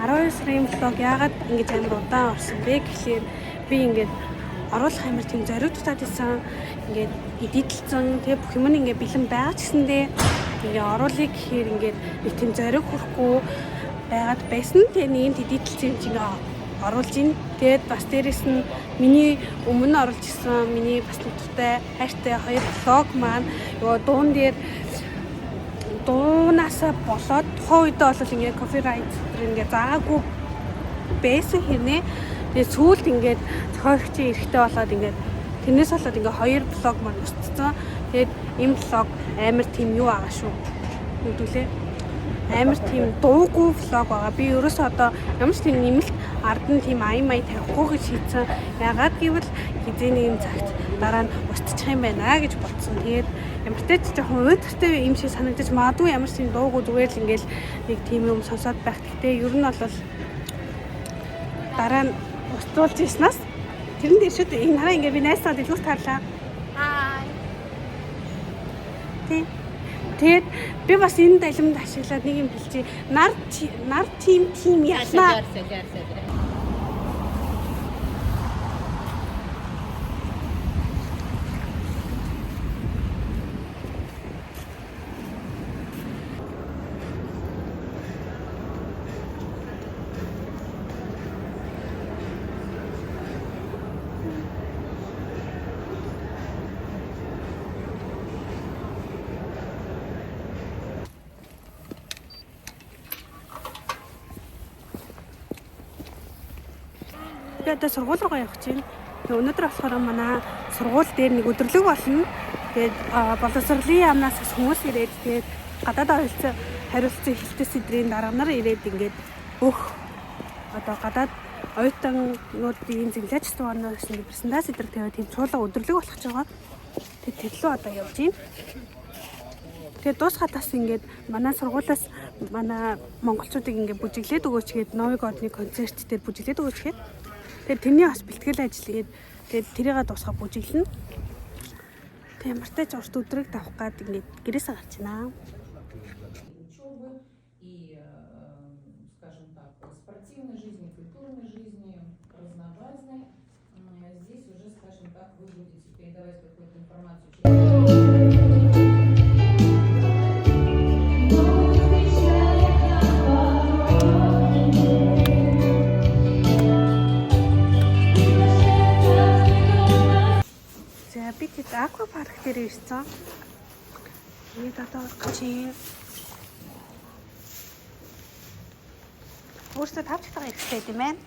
12 сарын влог яагаад ингэж амар удаан орсон бэ гэхлээр би ингээд оруулах амар тийм зоригтой байсан. Ингээд эдитэлсэн тэгээ бүх юм ингээд бэлэн байгаа ч гэсэндээ ингээд оруулах гэхээр ингээд нэг тийм зориг хүрхгүй байгаад байсан. Тэгээ нэгэнд эдитэлсэн юм чинь оруулж ийн. Тэгээд бас дээрэс нь миний өмнө оруулж ирсэн миний бас нутагтай хайртай хоёр влог маань дуун дээр дуунасаа болоод тухайн үедээ бол ингээд копирайт ингээд заагаагүй байсан хэрнээ тэгээд сүүлд ингээд зохиогчийн эрэхтэй болоод ингээд тэрнээс болоод ингээд хоёр влог маань устцсан. Тэгээд энэ влог амар тийм юу байгаа шүү. Нүдүүлээ. Амар тийм дуугүй влог байгаа. Би ерөөсөө одоо ямар ч тийм нэмэлт ард нь тийм аян маяг тавихгүй гэж шийдсэн. Ягаад гэвэл хизээ нэгэн цагт дараа нь устчих юм байна гэж бодсон. Тэгээд ямар ч жоохон уйдгартай юм шиг санагдаж магадгүй ямар ч тийм дуугүй зүгээр л ингээл нэг тийм юм сонсоод байх. Гэхдээ ер нь бол дараа нь устгуулж ирснаас тэрэн дээр шүүд энэ хараа ингээ би найсаад дэлгүүр таарлаа. Хай. Тэгээд би бас энэ далимд ашиглаад нэг юм хэлчихье. Нар тим яснаа. Би одоо сургууль руугаа явах чинь. Тэгээ өнөөдөр болохоор манай сургууль дээр нэг өдөрлөг болно. Тэгээд боловсролын яамнаас хүмүүс ирээд тэгээд гадаад хариуцсан хэлтэй сэдрийн дарга нар ирээд ингээд одоо гадаад оюутнуудын зинлээч тугаанаас нэг презентац сэдрэг тавиад тийм цуулга өдөрлөг болох ч байгаа. Тэгээд тэрлөө одоо явж байна. Тэгээд дуусхатаас ингээд манай сургуулиас манай монголчуудыг ингээд бүжиглээд өгөөч гээд Новик одны концерт дээр бүжиглээд өгөөч гээд тэгээд тэрний бас бэлтгэл ажил гээд тэгээд тэрийгээ дуусгаа бүжиглэнэ. Тэгээд ямартай ч урт өдрийг давах гад ингээд гэрээсээ гарч байна. И, скажем так, спортивной жизни, культурной жизни, разнообразной. Здесь уже, скажем так, вы будете передавать какую-то информацию. Би тэд аква парк дээр ирсэн. Энд одоо орох чинь өөрсдөө тавч тагаа хэрэгтэй юм байна.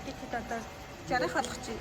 Би тэд одоо жаргах болох чинь.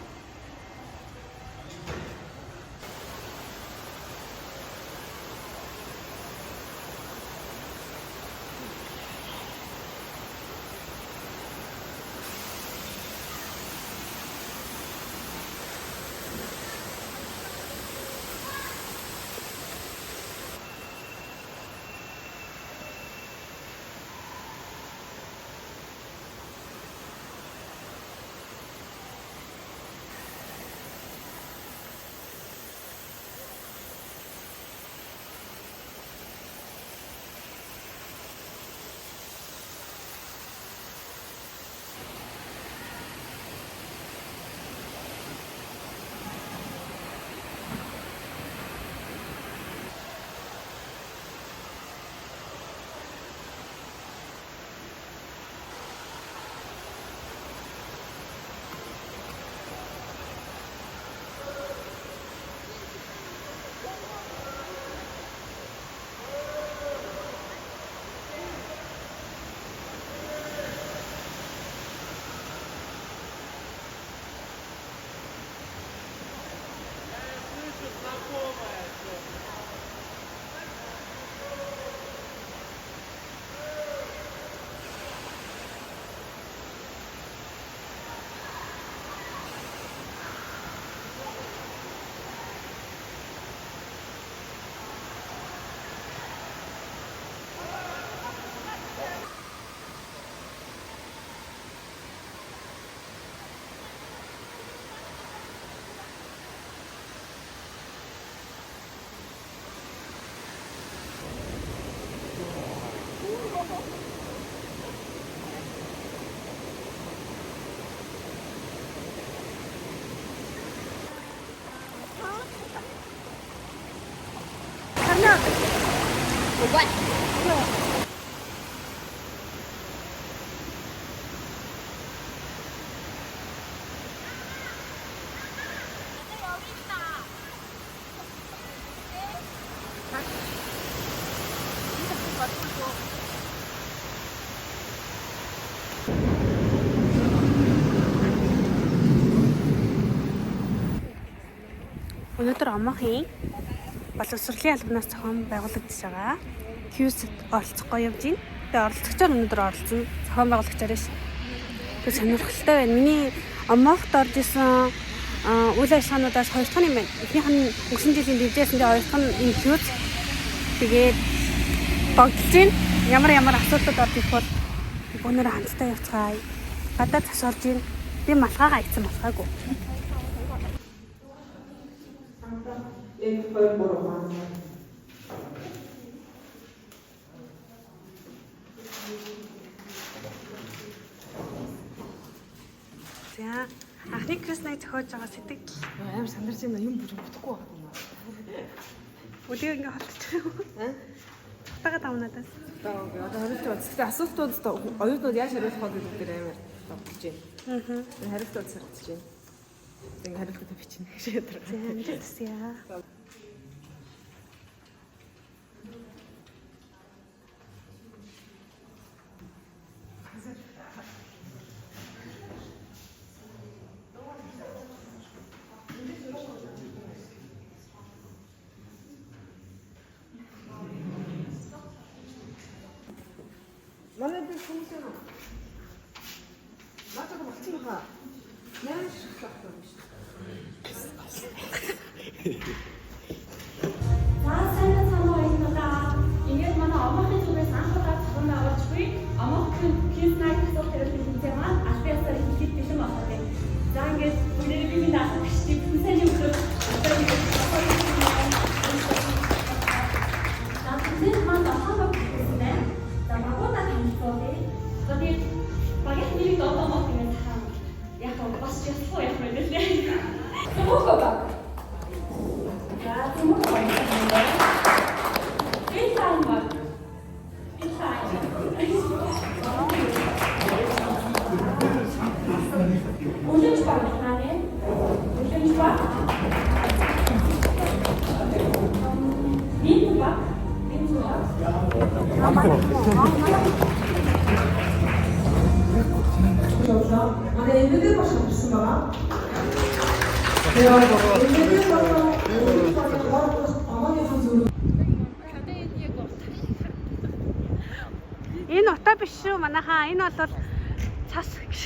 Өнөөдөр Омохын боловсролын албанаас зохион байгуулагдаж байгаа Q's оролцохгүй явж байна. Тэгээ оролцогчоор өнөөдөр оролцсон зохион байгуулагчаар ш. Тэгээ сонирхолтой байна. Миний Омохт орж исэн үйл ажиллагаануудаас хоёр дахь нь юм байна. Эхнийх нь өнгөрсөн жилийн дижээсэн дээр хоёр дахь нь энэ Q's. Тэгээд богдож байна. Ямар асуудал орж ирэх бол өнөөдөр хамтдаа явцгаая. Гадаад цас орж ийн. Би малгайгаа ийцэн малгайгүй. За анхны Кришныг зохиож байгаа сэтгэл амар сандарч байна. Юм бүр бодохгүй байна. өдөө ингээ холтчих юм. Тага тавнадаас. Одоо хариулт байна. Гэхдээ асуултууд оюутнууд яаж хариулах вэ гэдэг дээр амар бодож байна. Хариултууд сарцж байна. Ингээ хариултууд бичнэ гэж ядар. За амжилтсяа. Манай би хүмүүс юм. Надад болчихно хаа. Нэр шахах юм шиг. сайн баярлалаа. Ингээд манай Омохын зүгээс анхудаа зохион байгуулжгүй. Омохын Kids-Night гэсэн төрлийн маань аль биесээр хийх бишэн байна. За ингээд бүгдээ би минь асуух шиг бүсэн юм шиг. Тэнд маань ахаа гэсэн. За магадгүй танилцуулъя. Тэгээд багт нэг одоомот ингэ тахаа. Яг бас ясуу яг байлээ. Тэмүүгөө баг. За тэмүүгөө баярлалаа. Интайн баг. Интайн. Үлэмж баг наа. Үлэмж баг. Бинт баг. Бинт баг. манай эмэгтэй баш авсан байгаа. Тэгээд Энэ утаа биш шүү манайхаа. Энэ бол цас гэж.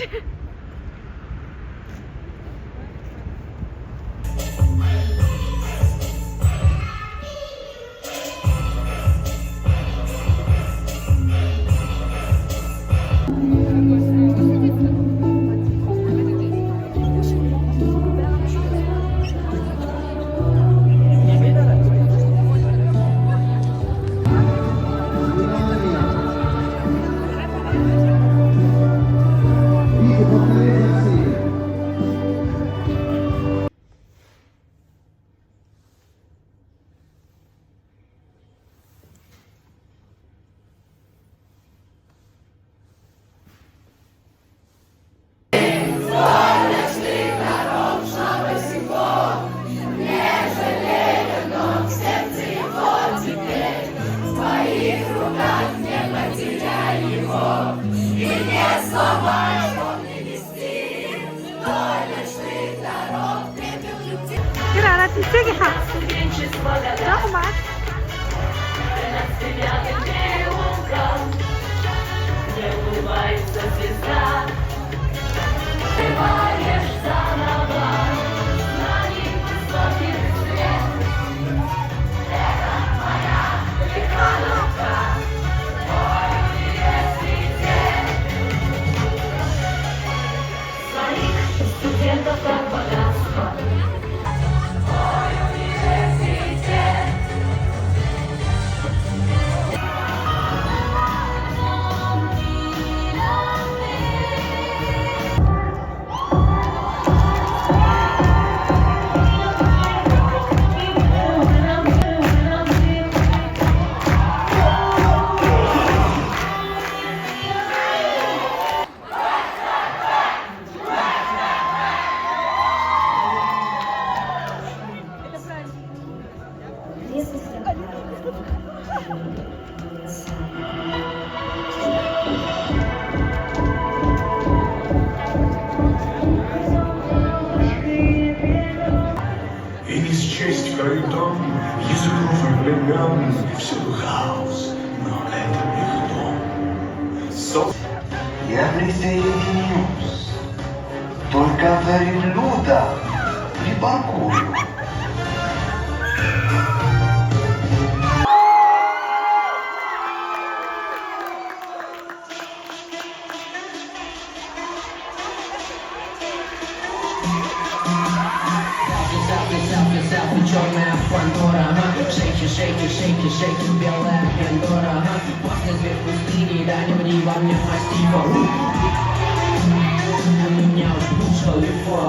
Цэцэг хаа. Яах вэ? скриптом, языком влюблен, всюду хаос, но это их дом. Я присоединюсь, только за верблюда припаркую. Черная Пандора, шейки, шейки, шейки, шейки, белая Пандора, после звезд пустыни, дальнего во мне мастифа. У меня уж лучше лифа.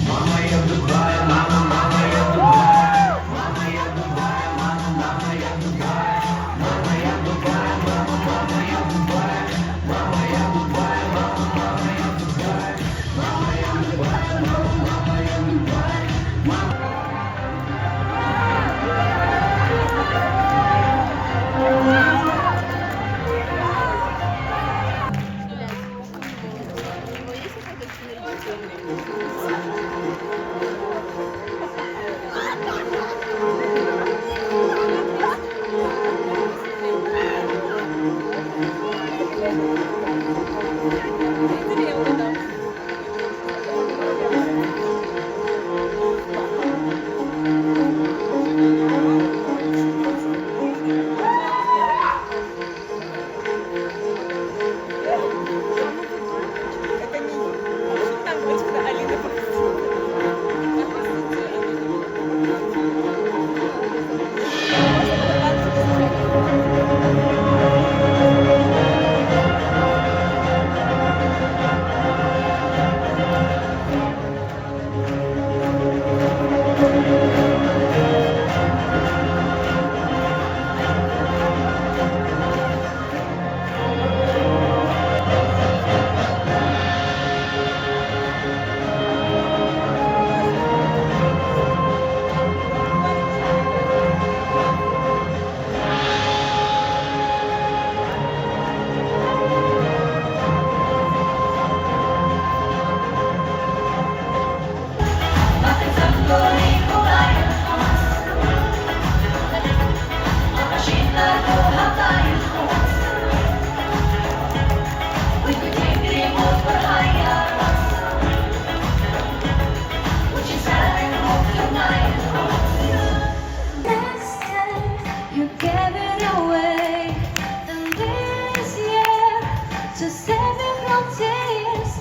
Мама, я в Дубае, мама, я в Дубае. Мама, я в Дубае, мама, я в Дубае. Мама, я в Дубае, мама, я в Дубае. Мама, я в Дубае, мама, я в Дубае. Мама, я в Дубае, мама, я в Дубае. You gave it away, then this year to save me from tears.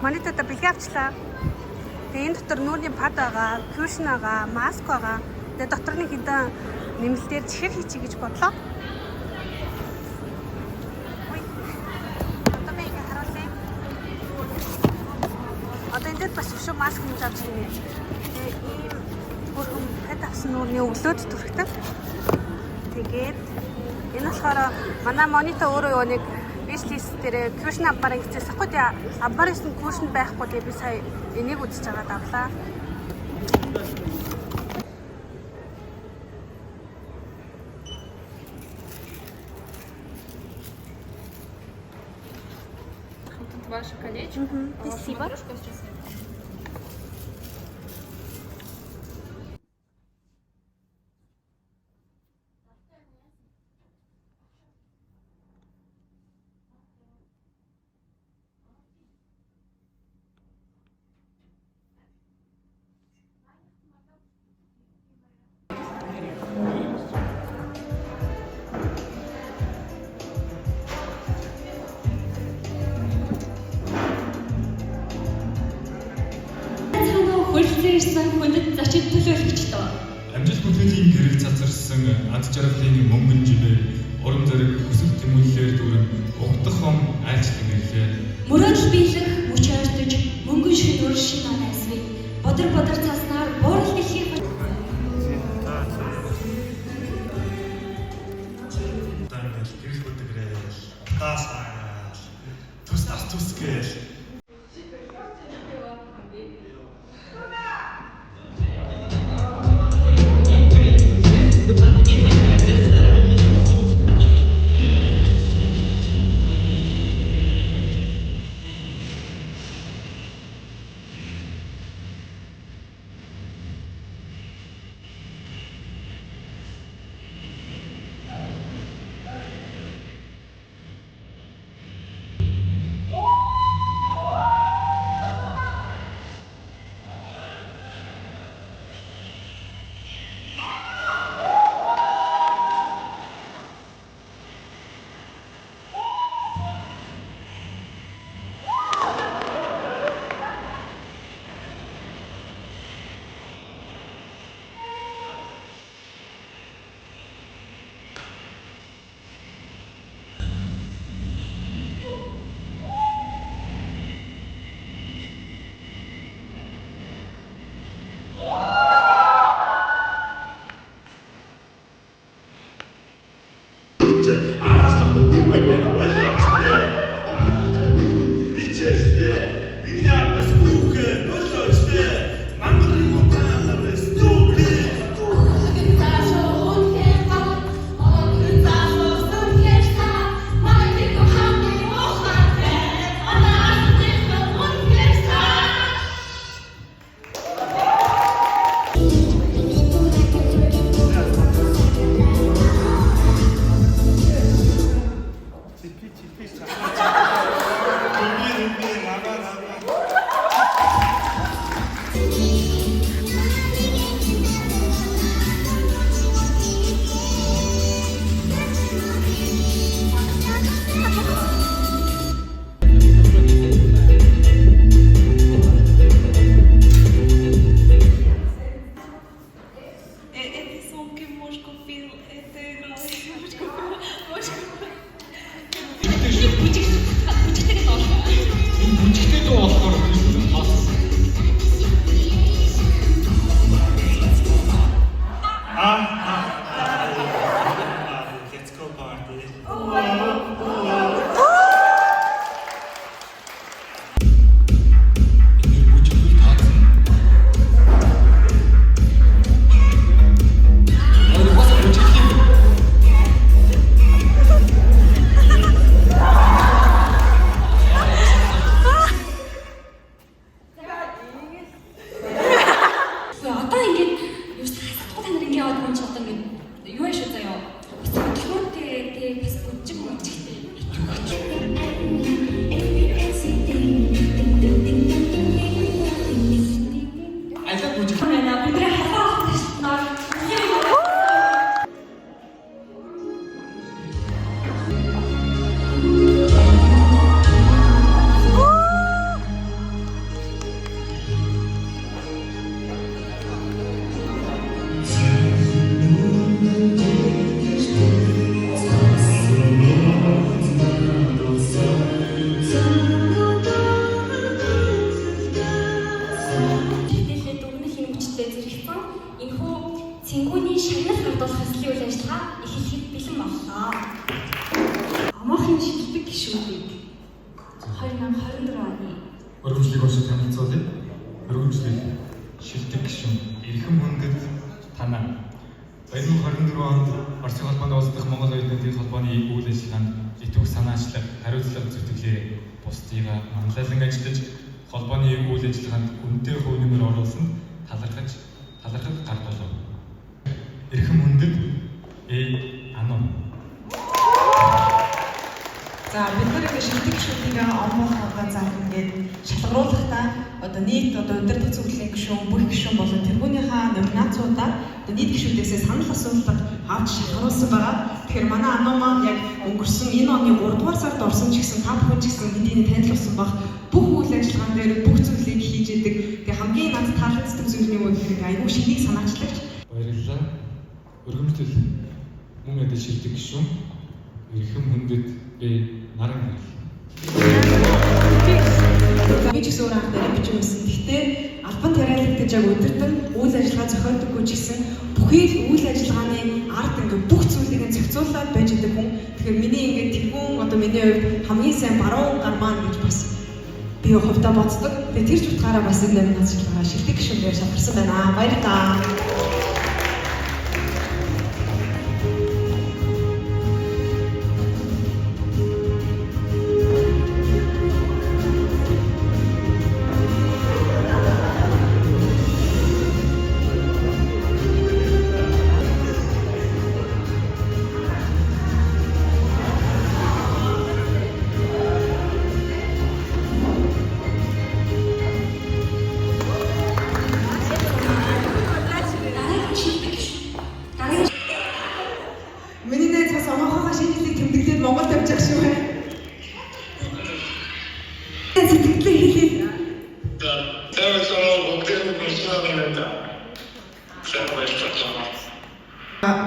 Монитор бэлгээ авчлаа. Тэгээ энэ дотор нүүрний пад байгаа, кюшн байгаа, маск байгаа. Тэгээ доторны хідэн нэмэлтээр чихэр хийчих гэж бодлоо. Ой. Одоо би ингэ харуулъя. Одоо энэ дээр бас шүү маск хийж авч ирнэ. Тэгээ ийм авсан нүрийн өглөөд түрхдэг. Тэгээд энэ болохоор манай монитор өөрөө юу нэг вишлист дээр кушн авбарын гэжсэн хгүй тий авбарын кушн байхгүй тий би сая энийг үзэж байгаа давлаа. Ваше колечко. Спасибо. Хөлсөөрсөн хүндэт зочид төлөөлөгч тоо. Амжилт бүтэлийн гэрэл цацарсан ад жаргалын мөнгөн живээ уран зориг хүсэл тэмүүлэлээр дүүрэн угдахом айлчлан ирлээ. Мөрөөдөл биелэх мөч ойртож мөнгөн шиг нөр шин анайсвэ. Бодөр цааснаар буурал дэлхий Гэрэл бүтгэрэл таасаа тус гээл. 2024 оны Өргөмжлийг уншиж танилцуулъя. Өргөмжлөл шилдэг гишүүн эрхэм хүндэт танаа. 2024 онд Оросын холбооны улсдах Монгол Оюутнуудын холбооны үйл ажиллагаанд итвэх санаачлаг, хариуцлага зүтгэлээ бусдыгаа манлайлан ажиллаж, холбооны үйл ажиллагаанд үнэтэй хувь нэмэр оруулсанд талархаж гардуулав. Эрхэм хүндэт Ану. За бид нар ингэ шилдэг гишүүдийн омгоохоо заа ингээд шалгаруулахдаа одоо нийт удирдах зөвлөлийн гишүүн, бүх гишүүн болон тэргүүнийхээ номинацуудаар нийт гишүүдээс санал асуулт авч шалгаруулсан байгаа. Тэгэхээр манай Ану маань яг өнгөрсөн энэ оны 3 дугаар сард орсон ч гэсэн та бүхэн ч гэсэн хэдийн танил болсон баг. Бүх үйл ажиллагаан дээр бүх зүйлийг хийж идэг. Тэгээ хамгийн над таалагддаг зүйл нь юу гэхээр айгүй шинийг санаачлагч. Баярлалаа. Өргөмжлөл мөн эдэ шилдэг гишүүн эрхэм хүндэт наран гэрэл. Би ч гэсэн өөр анх дээр бичсэн байсан. Гэхдээ албан тариалал гэж яг өдөртөн үйл ажиллагаа зохиолдоггүй ч гэсэн бүхий л үйл ажиллагааны ард ингээ бүх зүйлийг зохицуулаад байж идэг хүн. Тэгэхээр миний ингээ тэрхүүн одоо миний хувьд хамгийн сайн баруун гар маань гэж бас би хувьдаа боддог. Тэгээ тэр ч утгаараа бас энэ номинац шалгаа шилдэг гишүүнээр шалгарсан байна. Баярлалаа. Миний найз бас омоохоо шинжилгээ тэмдэглээд Монгол тавьж явах шүү. Сэтгэлээ хэлээ.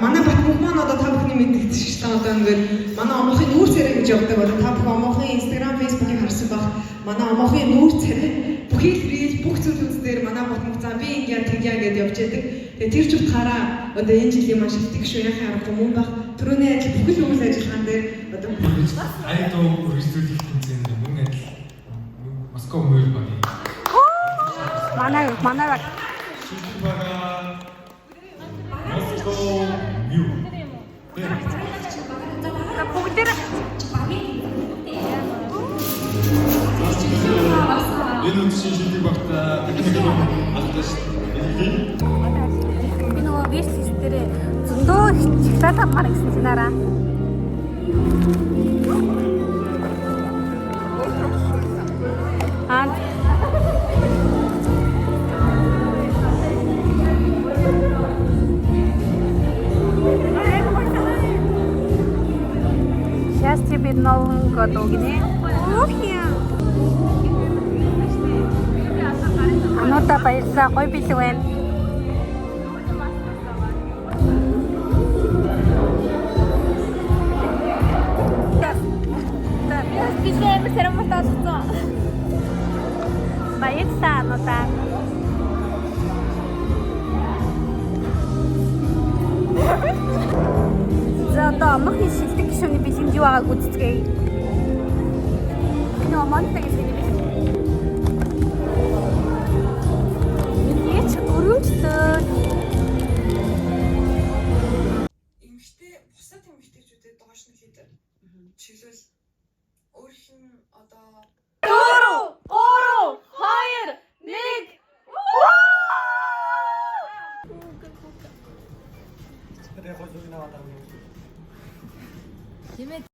Манай Батбүх маань одоо та бүхний мэддэг шиг та одоо ингээд манай омоохын нүүр царай гэж явдаг бол та бүхэн омоохын Instagram, Facebook-ийг харсан баг. Манай омоохын нүүр царай бүхий л рeel бүх зүйлүүд дээр манай ботмог за би ингээд тэгья гэдээ явж яадаг. Тэгээ тэр ч утгаараа одоо энэ жилийн маш шилдэг шүү яхаа аргагүй мөн баг. Төрөний ажил бүхэл үйл ажиллагаан дээр одоо Айдоо үргэлжлүүлэх тэмцээнд мөн адил Москва мөр баг. Манай баг. Шилдэг байгаа Москва мөр. Бүгдээр Энэ үндсэн шилдэг багта техникийн алдаж би нөгөө вэбсайт дээр зөндөө шоколад авмаар гэсэн чинараа. Сейчас тебе Новым году гинэ. Анута баярлалаа. Гоё бэлэг байна. Баярлалаа Анута. За одоо омоохын шилдэг гишүүний бэлгэнд юу байгааг үзцгээе. Энэ омонтой гэсэн юм. эмэгтэй бусад эмэгтэйчүүдэд доош нь лидер. Жишээлбэл өөрийнх нь одоо 4, 3, 2, 1.